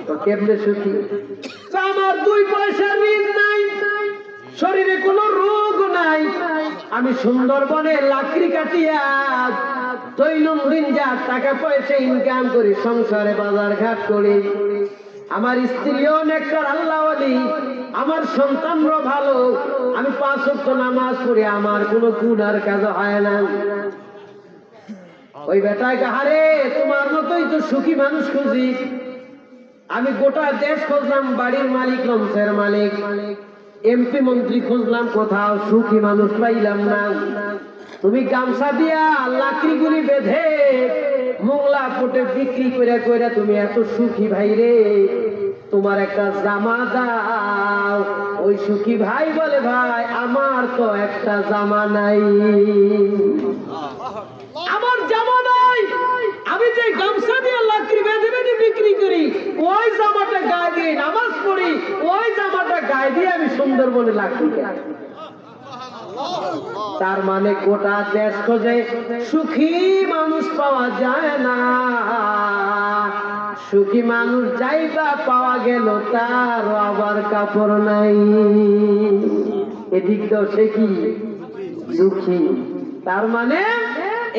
তো কেমনে সুখী? আমার 2 পয়সার ঋণ নাই, শরীরে কোনো রোগ নাই, আমি সুন্দরবনে লাকড়ি কাটিয়া দৈনন্দিন যা টাকা পয়সা ইনকাম করি, সংসারে বাজার ঘাট করি, আমার স্ত্রীও নেককার আল্লাহওয়ালি, আমার সন্তানরা ভালো, আমি 5 ওয়াক্ত নামাজ পড়ি, আমার কোনো গুনার কাজ হয় না। ওই বেটায় কাহারে তোমার মতোই তো সুখী মানুষ খুঁজি। আমি গোটা দেশ খুঁজলাম, বাড়ির মালিক, লঞ্চের মালিক, এমপি মন্ত্রী খুঁজলাম, কোথাও সুখী মানুষ পাইলাম না। তুমি গামছা দিয়া লাকড়িগুলি বেঁধে মোগলা পোটে বিক্রি করে কইরা তুমি এত সুখী ভাই রে, তোমার একটা জামা দাও। ওই সুখী ভাই বলে, ভাই আমার তো একটা জামা নাই, আমার জামা নাই, আমি যে গামছা দিয়ে লাকড়ি বেঁধে বেঁধে বিক্রি করি, ওই জামাটা গায়ে দিয়ে নামাজ পড়ি, ওই জামাটা গায়ে দিয়ে আমি সুন্দরবনে লাকড়ি কাটি। তার মানে গোটা দেশ খোঁজে, সুখী মানুষ পাওয়া যায় না। সুখী মানুষ যাইবা পাওয়া গেল, তার আবার কাপড় নাই। এদিক দাও, সে কি সুখী? তার মানে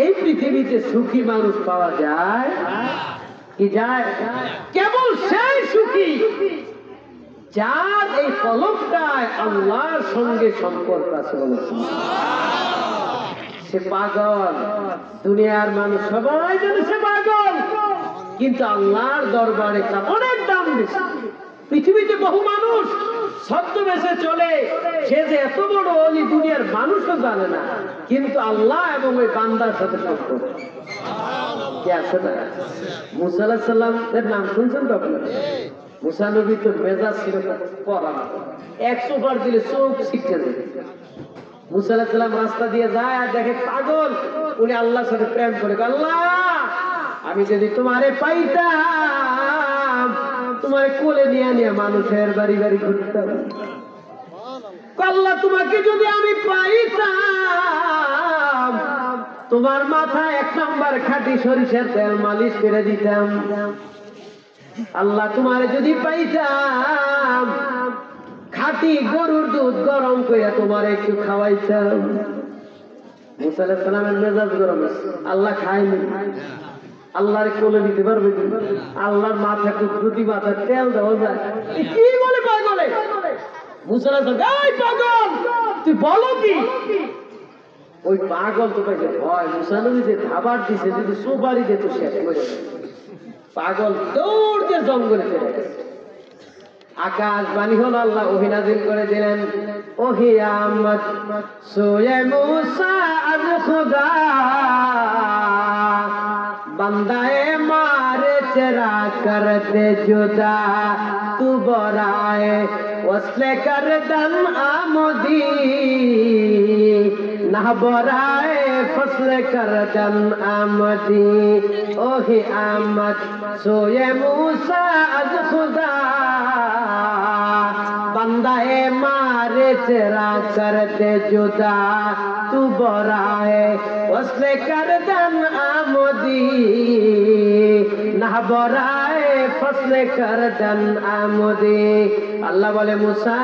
এই পৃথিবীতে সুখী মানুষ পাওয়া যায় কি যায়? কেবল সেই সুখী যার এই কলবটায় আল্লাহর সঙ্গে সম্পর্ক আছে। সে পাগল, দুনিয়ার মানুষ সবাই জানে সে পাগল, কিন্তু আল্লাহর দরবারে তার অনেক দাম বেশি। পৃথিবীতে বহু মানুষ ছদ্মবেশে চলে, সে যে এত বড় ওলি দুনিয়ার মানুষও জানে না, কিন্তু আল্লাহ এবং ওই বান্দার সাথে সম্পর্ক কি আছে না? মুসা আলাইহিস সালামের নাম শুনছেন তো আপনারা? মুসা নবী তো মেজাজ ছিল পড়া, 100 বার দিলে চোখ ছিটকে যাবে। মুসা আলাইহিস সালাম রাস্তা দিয়ে যায় আর দেখে পাগল, উনি আল্লাহর সাথে প্রেম করে, আল্লাহ আমি যদি তোমারে পাইতাম, তোমারে কোলে নিয়ে নিয়ে মানুষের বাড়ি বাড়ি ঘুরতাম। আল্লাহ তোমাকে যদি আমি পাইতাম, তোমার মাথায় 1 নাম্বার খাঁটি সরিষার তেল মালিশ করে দিতাম। আল্লাহ তোমারে যদি পাইতাম, খাঁটি গরুর দুধ গরম করে তোমার একটু খাওয়াইতাম। মুসা আলাইহিস সালামের মেজাজ গরম, আল্লাহ খায়নি, আল্লাহর কোলে দিতে পারবে? আল্লাহর মাথা কুদরতি মাথা তেল দেওয়া যায়? কি বলে পাগলে? মুসা আলাইহিস সালাম, এই পাগল তুই বলো কি? ওই পাগল তো তাকে ভয়, মুসা নবী যে খাবার দিছে, যদি সুপারি দিত শেষ করে। পাগল দৌড় দিয়ে জঙ্গলে চলে গেছে। আকাশ বাণী হল, আল্লাহ ওহী নাযিল করে দিলেন, ওহি আহমদ সোয়ে মুসা আজ খুদা बंदाए मारे चरा कर दे जुदा तू बोराए वसले कर दम आमुदी ना बोराए फसले कर दम आमदी ओही आमद सोए मूसा अज खुदा बंदाए मारे चरा कर दे जुदा तू बोराए वसले कर दम आमदी না বরায় ফসলে করদন আমদে। আল্লাহ বলে, মুসা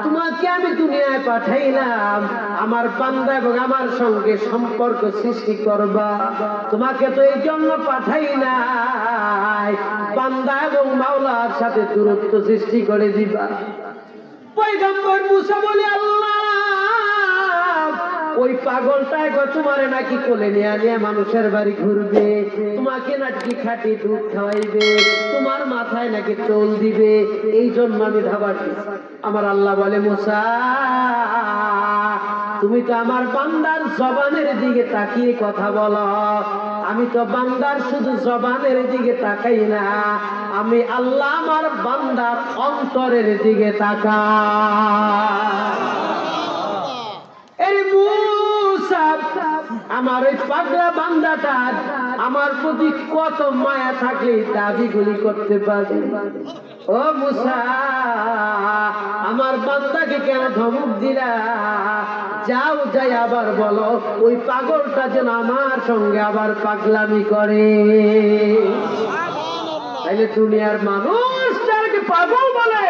তোমাকে আমি দুনিয়ায় পাঠাইলাম আমার বান্দা এবং আমার সঙ্গে সম্পর্ক সৃষ্টি করবা। তোমাকে তো এই জন্য পাঠাই নাই বান্দা এবং মাওলার সাথে দূরত্ব সৃষ্টি করে দিবা। পয়গম্বর মুসা বলে, আল্লাহ ওই পাগলটাই তোমারে নাকি কোলে নিয়ে নিয়ে মানুষের বাড়ি ঘুরবে, তোমাকে নাকি খাঁটি দুধ খাওয়াইবে, তোমার মাথায় নাকি চুল দিবে, এই জন্য আমি ধাবার দিছি। আমার আল্লাহ বলে, মুসা তুমি তো আমার বান্দার জবানের দিকে তাকিয়ে কথা বলো, আমি তো বান্দার শুধু জবানের দিকে তাকাই না, আমি আল্লাহ আমার বান্দার অন্তরের দিকে তাকাই। আমার ওই পাগলা বান্দাটা আমার প্রতি কত মায়া থাকলে দাবিগুলি করতে পারে। ও মুসা আমার বান্দাকে কেন ধমক দিলা? যাও যাই আবার বলো ওই পাগলটা যেন আমার সঙ্গে আবার পাগলামি করে। তাইলে দুনিয়ার মানুষ যাকে পাগল বলে,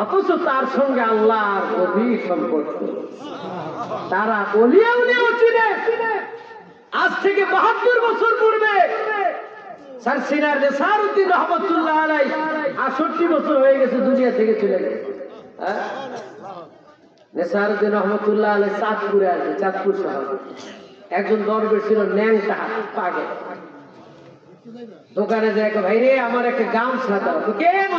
অথচ তার সঙ্গে আল্লাহর গভীর সম্পর্ক। তারা অলিয়া উলিয়াও চিনে। আজ থেকে 72 বছর পূর্বে স্যার সিনার নেসারউদ্দিন রহমতুল্লাহ আলাইহি 68 বছর হয়ে গেছে, দুনিয়া থেকে চলে গেছে। নেসারউদ্দিন রহমতুল্লাহ আলাইহি চাঁদপুরে আছে, চাঁদপুর শহর। একজন দরবেশ ছিল, ন্যাংটা পাগল। দোকানে যায়, ভাই রে আমার একটা গামছা দাও। কেন?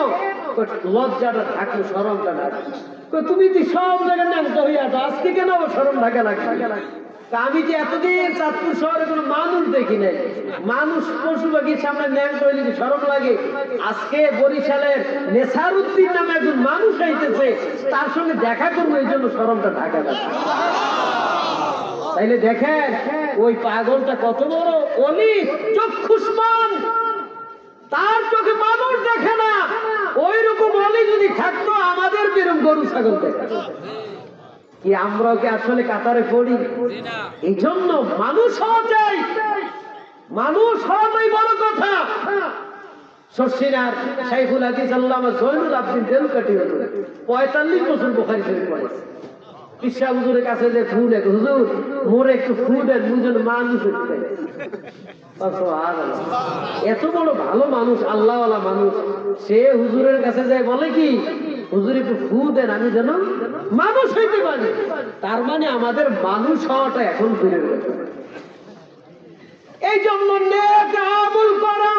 লজ্জাটা থাকলো, শরমটা না। তুমি তো সব জায়গায় ন্যাংটা হইয়া তো, আজকে কেন শরম ঢাকা লাগবে? আমি যে এতদিন চাঁদপুর শহরে কোনো মানুষ দেখি নাই, মানুষ পশু পাখির সামনে ন্যাংটা হইলে যে শরম লাগে, আজকে বরিশালের নেসারউদ্দিন নামে একজন মানুষ আইতেছে, তার সঙ্গে দেখা করবো, এই জন্য শরমটা ঢাকা লাগবে। তাইলে দেখেন ওই পাগলটা কত বড় অলি, চক্ষুষ্মান, তার চোখে মানুষ দেখে না। ওই রকম অলি যদি থাকতো, আমাদের যেরকম গরু ছাগল দেখে কি, আমরাও কি আসলে কাতারে পড়ি? এই জন্য মানুষ হওয়া চাই, মানুষ হওয়াটাই বড় কথা। শর্ষিনার শাইখুল হাদিস আল্লামা জয়নুল আবদিন দেলকাঠি 45 বছর বুখারী শরীফ পড়েছে। পিসা হুজুরের কাছে যে ফু দেখ, হুজুর মোরে একটু ফু দেন, দুজন মানুষ হচ্ছে। এত বড় ভালো মানুষ, আল্লাহওয়ালা মানুষ, সে হুজুরের কাছে যায় বলে কি, হুজুর একটু ফু দেন, আমি যেন মানুষ হইতে পারি। তার মানে আমাদের মানুষ হওয়াটা এখন দূরে রয়েছে। এই জন্য নেক আমল করা,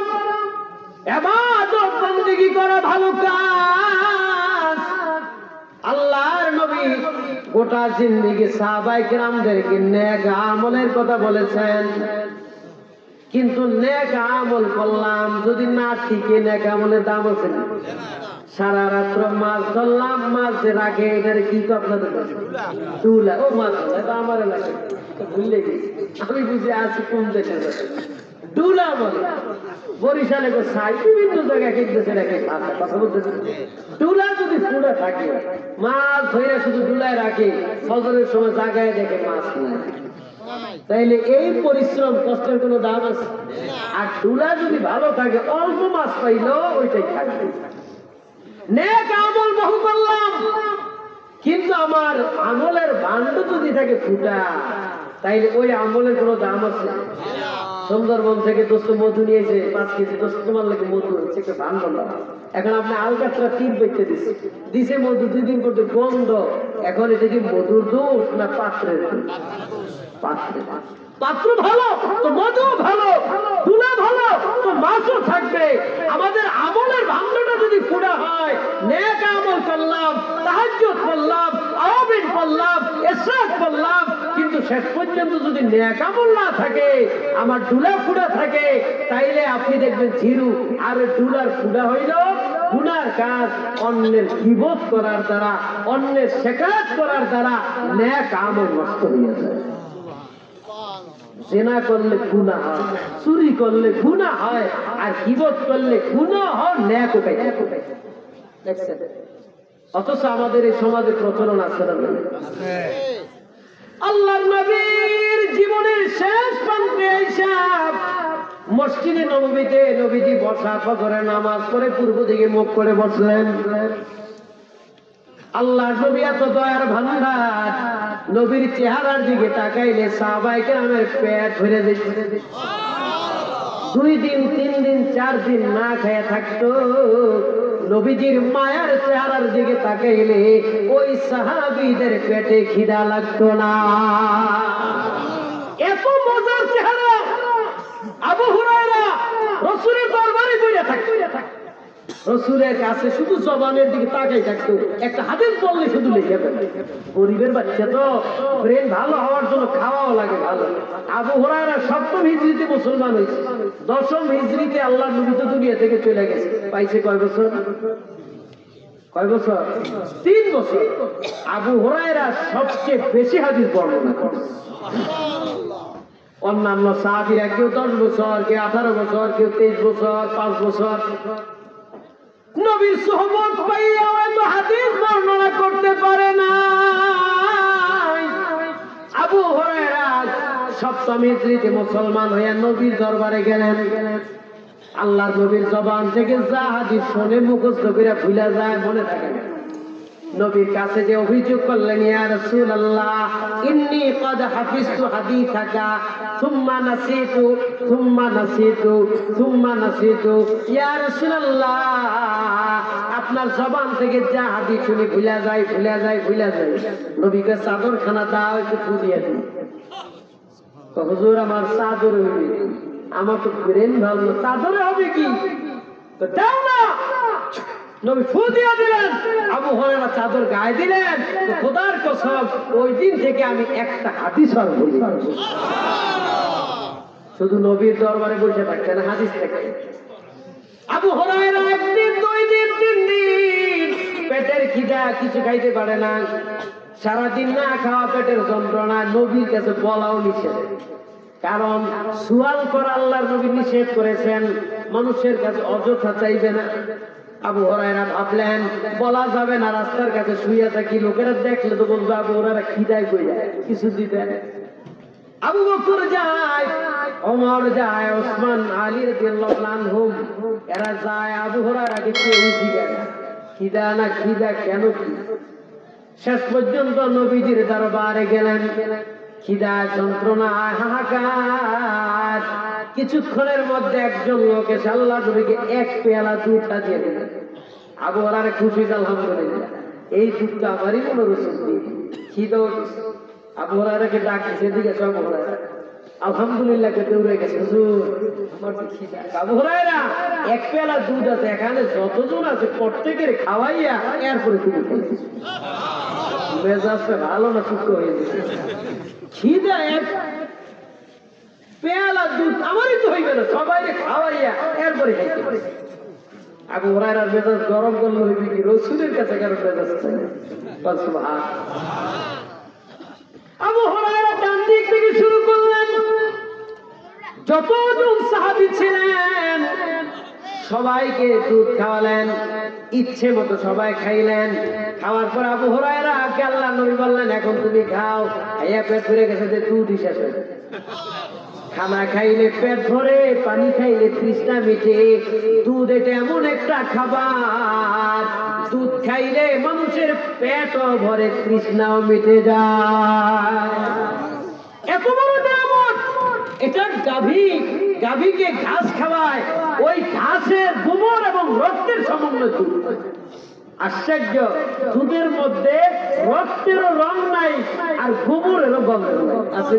ইবাদত বন্দেগী করা ভালো কাজ। আল্লাহর নবী গোটা জিন্দেগি সাহাবায়ে কিরামদেরকে নেক আমলের কথা বলেছেন। কিন্তু নেক আমল করলাম যদি না ঠিকই, নেক আমলের দাম আছে না? সারা রাত্র মাছ ধরলাম, মাছ যে রাখে এটার কি আপনাদের তুলা, ও মাছ ধরা আমার এলাকায় ভুলে গেছি, আমি বুঝি আছি কোন দেশে ডুলা বলে। বরিশালে বিভিন্ন জায়গায় কথা বলতেছে। ডুলা যদি ফুড়ে থাকে, মাছ ধরে শুধু ডুলায় রাখে, ফজরের সময় জায়গায় দেখে মাছ নেয়, তাইলে এই পরিশ্রম কষ্টের কোনো দাম আছে? আর ডুলা যদি ভালো থাকে, অল্প মাছ পাইলেও ওইটাই থাকবে। নেক আমল বহু করলাম, কিন্তু আমার আমলের ভান্ড যদি থাকে ফুটা, তাইলে ওই আমলের কোনো দাম আছে? সুন্দরবন থেকে দোস্ত মধু নিয়েছে 5 কেজি, দোস্ত তোমার লাগে মধু হচ্ছে একটা ভান্ড না। এখন আপনি আলকাতরা 3 বেচতে দিছে মধু, 2 দিন পর্যন্ত গন্ধ। এখন এটা কি মধুর দোষ না পাত্রের? পাত্র ভালো তো মধু ভালো, তুলা ভালো তো মাছও থাকবে। আমাদের আমলের ভান্ডটা যদি ফুড়া হয়, নেক আমল করলাম, তাহাজ্জুদ করলাম, আওয়াবিন করলাম, ইসরাফ করলাম, কিন্তু শেষ পর্যন্ত যদি নেক আমল না থাকে, আমার ডুলা ফুড়া থাকে, তাইলে আপনি দেখবেন জিরু। আর ডুলার ফুড়া হইল গুনার কাজ, অন্যের গীবত করার দ্বারা, অন্যের শিকায়ত করার দ্বারা নেক আমল নষ্ট হয়ে যায়। জেনা করলে গুনাহ হয়, চুরি করলে গুনাহ হয়, আর গীবত করলে গুনাহ হয়, নেক ওটাই। দেখছেন? অথচ আমাদের এই সমাজে প্রচলন আছে না? আল্লাহর নবীর জীবনের শেষ প্রান্তে আইসা মসজিদে নববীতে নবীজি বসা, ফজরের নামাজ পড়ে পূর্ব দিকে মুখ করে বসলেন। আল্লাহ নবী এত দয়ার ভান্ডার, নবীর চেহারার দিকে তাকাইলে সাহাবায়ে কেরামের পেট ভরে যেত। 2 দিন 3 দিন 4 দিন না খেয়ে থাকতো। নবীজির মায়ার চেহারার দিকে তাকাইলে ওই সাহাবীদের পেটে খিদা লাগতো না। এত মজার চেহারা। আবু হুরায়রা রাসূলের দরবারে বইয়া থাকতো, রাসূলের কাছে শুধু জবানের দিকে তাকাই থাকতো, একটা হাদিস বললে শুধু লিখে ফেলে। গরিবের বাচ্চা তো, ব্রেন ভালো হওয়ার জন্য খাওয়াও লাগে ভালো। আবু হুরায়রা 7ম হিজরিতে মুসলমান হয়েছে, 10ম হিজরিতে আল্লাহর নবী তো দুনিয়া থেকে চলে গেছে। পাইছে কয় বছর? 3 বছর। আবু হুরায়রা সবচেয়ে বেশি হাদিস বর্ণনা করে। অন্যান্য সাহাবীরা কেউ 10 বছর, কেউ 18 বছর, কেউ 23 বছর, 5 বছর। নবীর সোহবত পাইয়া এত হাদিস বর্ণনা করতে পারে না। আবু হুরায়রা 7ম হিজরিতে মুসলমান হইয়া নবীর দরবারে গেলেন। আল্লাহর নবীর জবান থেকে যা হাদিস শুনে মুখস্থ করে ভুলে যায়, মনে থাকে না। নবীর কাছে যে অভিযোগ করলেন, ইয়া রাসূলুল্লাহ ইন্নী ক্বাদ হাফিজতু হাদিসাকা সুম্মা নাসিতু সুম্মা নাসিতু সুম্মা নাসিতু, ইয়া রাসূলুল্লাহ আপনার জবান থেকে যা হাদিস শুনি ভুলে যায় ভুলে যায় ভুলে যায়। নবীকে চাদর খানা দাও, একটু ফু দিয়ে দিন। হুজুর আমার চাদর হইবে, আমার তো ব্রেন ভালো, চাদরে হবে কি? তো দাও না। নবী ফু দিয়ে দিলেন, আবু হুরায়রা চাদর গায়ে দিলেন। তো খোদার কসম, ওই দিন থেকে আমি একটা হাদিস আর বলি। শুধু নবীর দরবারে বসে থাকতেন, হাদিস থেকে। আবু হুরায়রা একদিন, দুই দিন, তিন দিন পেটের খিদা, কিছু খাইতে পারে না। সারাদিন না খাওয়া, পেটের যন্ত্রণা, নবীর কাছে বলাও নিষেধ। কারণ সুয়াল করা আল্লাহর নবী নিষেধ করেছেন, মানুষের কাছে অযথা চাইবে না। আবু হুরায়রা ভাবলেন বলা যাবে না, রাস্তার কাছে শুয়ে থাকি, লোকেরা দেখলে তো বলবে আবু হুরায়রা খিদায় কই যায়, কিছু দিতে। আবু বকর যায়, ওমর যায়, ওসমান, আলী রাদিয়াল্লাহু আনহুম, এরা যায়। আবু হুরায়রাকে কেউ জিজ্ঞাসা না, খিদা না খিদা কেন কি? শেষ পর্যন্ত নবীজির দরবারে গেলেন। খিদা, যন্ত্রণা, হাহাকার। কিছুক্ষণের মধ্যে একজন লোক এসে আল্লাহর নবীকে এক পেয়ালা দুধ দিয়ে দিলেন। আবু হুরায়রা খুশি, আলহামদুলিল্লাহ, এই দুধটা আমারই মনে রসুল দিয়ে খিদা। আবু হুরায়রাকে ডাকছে, দিকে আবু হুরায়রা আলহামদুলিল্লাহ কে দৌড়ে গেছে, হুজুর আমার তো খিদা। আবু হুরায়রা এক পেয়ালা দুধ আছে, এখানে যতজন আছে প্রত্যেকের খাওয়াইয়া এরপরে তুমি খাইছিস। মেজাজটা ভালো না, শুক্র হয়ে গেছে। খিদা, এক পেয়ালা দুধ আমারই তো হইবে না, সবাই খাওয়াইয়া এরপরে খাইতে পারে। আবু হুরায়রার মেজাজ গরম করলে হইবে কি? রসুলের কাছে কারো মেজাজ চাই। আবু হুরায়রা ডান দিক থেকে শুরু করলেন, যতজন সাহাবী ছিলেন সবাইকে দুধ খাওয়ালেন, ইচ্ছে মতো সবাই খাইলেন। খাওয়ার পর আবু হুরায়রাকে আল্লাহর নবী বললেন, এখন তুমি খাও। খাইয়া পেট ভরে গেছে, যে দুধ হিসেবে খানা খাইলে পেট ভরে, পানি খাইলে তৃষ্ণা মিটে। দুধ এটা এমন একটা খাবার, দুধ খাইলে মানুষের পেটও ভরে, তৃষ্ণাও মিটে যায়। এত বড় নিয়ামত। এটা গাভী, গাভীকে ঘাস খাওয়ায়, ওই ঘাসের গোবর এবং রক্তের সমন্বয় দুধ। আশ্চর্য, দুধের মধ্যে রক্তেরও রং নাই আর গোবরেরও গন্ধ আছে।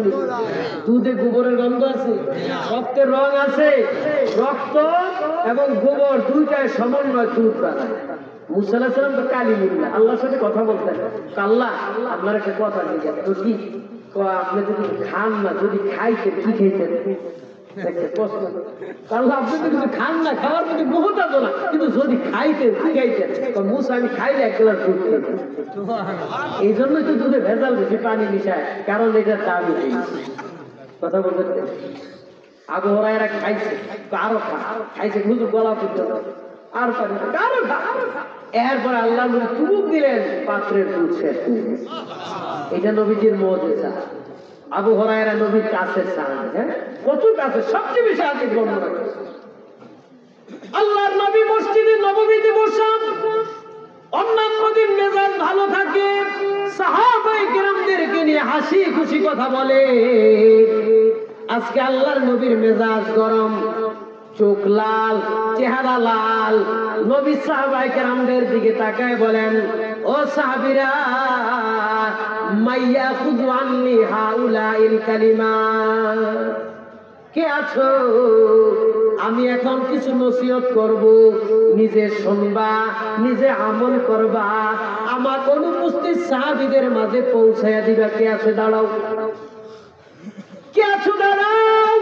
দুধে গোবরের গন্ধ আছে, রক্তের রং আছে। রক্ত এবং গোবর দুইটার সমন্বয় দুধ বানায়। মুসা আলাইহিস সালাম তো কালিমুল্লাহ, আল্লাহর সাথে কথা বলতেন। আল্লাহ আপনার একটা কথা জিজ্ঞাসা তো কি, আপনি যদি খান না, যদি খাইতেন কি খাইতেন? আল্লাহ আপনি তো কিছু খান না, খাওয়ার প্রতি বহুত আছে না, কিন্তু যদি খাইতেন কি খাইতেন? মুসা আমি খাইলে এক গ্লাস দুধ খাইতেন। এই জন্যই তো দুধে ভেজাল বেশি, পানি মিশায়, কারণ এটার দাম বেশি। কথা বলতে আবু হুরায়রা খাইছে, আরো খাইছে, শুধু গলা পর্যন্ত আর পানি, আরো খা। এরপরে আল্লাহ নবী চুমুক দিলেন, পাত্রের দুধ শেষ। এটা নবীজির মুজিজা। আবু হুরায়রা নবীর কাছে সাহাবী, হ্যাঁ কত কাছে, সবচেয়ে বেশি হাদিস বর্ণনা করেছে। আল্লাহর নবী মসজিদে নববীতে বসেন, অন্যান্য দিন মেজাজ ভালো থাকে, সাহাবায়ে কেরামদেরকে নিয়ে হাসি খুশি কথা বলে। আজকে আল্লাহর নবীর মেজাজ গরম, চোখ লাল, চেহারা লাল। নবী সাহাবায়ে কেরামদের দিকে তাকায় বলেন, ও সাহাবীরা, মাইয়া খুযু আন্নি হাউলাইল কালিমাত, কে আছো? আমি এখন কিছু নসিহত করব, নিজে শুনবা, নিজে আমল করবা, আমার অনুপস্থিত সাহাবীদের মাঝে পৌঁছায়া দিবা। কে আছে? দাঁড়াও। কে আছো? দাঁড়াও।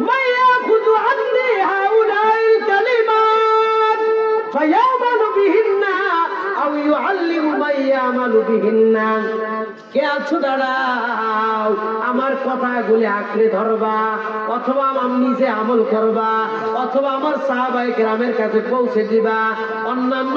মাইয়া খুযু আন্নি হাউলাইল কালিমাত ফায়ামালু বিহিন্না আও ইউআল্লিমু মাইয়ামালু বিহিন্না। কে আছো? দাঁড়াও। আমার কথাগুলি আঁকড়ে ধরবা, অথবা আমার নিজে আমল করবা, অথবা আমার সাহাবায়ে কেরামের কাছে পৌঁছে দিবা। অন্যান্য